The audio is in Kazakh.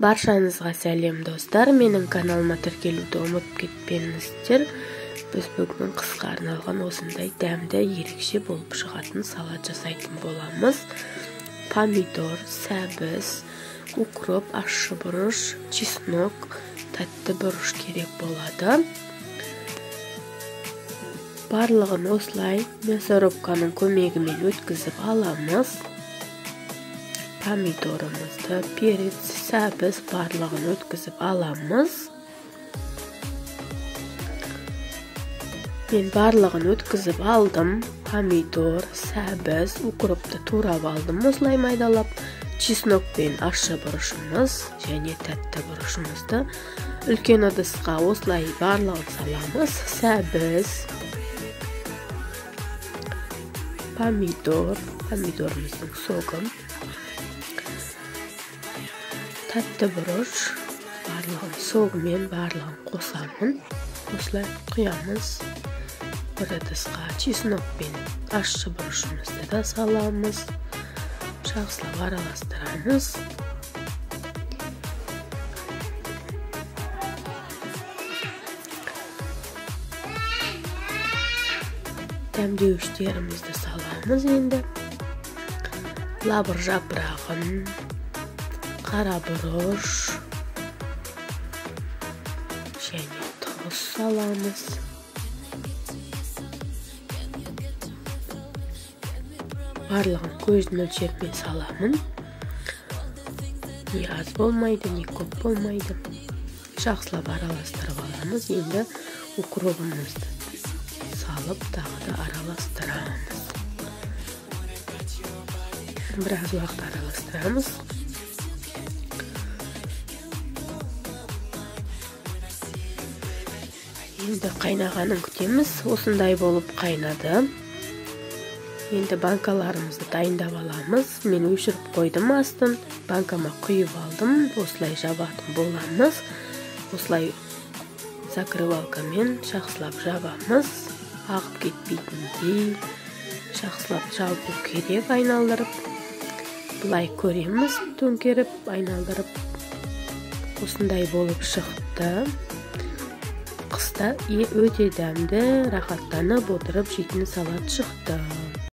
Баршаңызға сәлем достар, менің каналыма тіркелуді ұмытып кетпеңіздер. Біз бүгін қысқа арналған осындай дәмді ерекше болып шығатын салат жасайтын боламыз. Помидор, сәбіз, укроп, ащы бұрыш, чеснок, тәтті бұрыш керек болады. Барлығын осылай мясорубканың көмегімен өткізіп аламыз. Помидорымызды, перец, сәбіз барлығын өткізіп аламыз. Мен барлығын өткізіп алдым. Помидор, сәбіз, укропты турап алдым. Осылай майдалап, чеснок пен ащы бұрышымыз және тәтті бұрышымызды үлкен ыдысқа осылай барлығын саламыз. Сәбіз, помидорымыздың согын, тәтті бұрыш, барлығын согымен барлығын қосамын. Осылай құямыз. Бір ыдысқа чеснок пен ащы бұрышымызды да саламыз. Жақсылап араластырамыз. Дәмдеуіштерімізді саламыз енді. Лабыр жапырағын, қара бұрыш және тұз саламыз. Барлығын көз мөлшермен саламын. Не аз болмайды, не көп болмайды. Жақсылап араластырып аламыз. Енді укробымызды салып, тағы да араластырамыз. Біраз уақыт араластырамыз. Енді қайнағанын күтеміз. Осындай болып қайнады. Енді банкаларымызды дайындап аламыз. Мен өшіріп қойдым астын. Банкама құйып алдым. Осылай жабатын боламыз. Осылай закрывалкамен жақсылап жабамыз. Ағып кетпейтіндей жақсылап жабу керек, айналдырып. Бұлай көреміз, төңкеріп, айналдырып. Осындай болып шықты. Қыста өте дәмді, рахаттанып отырып жейтін салат шықты.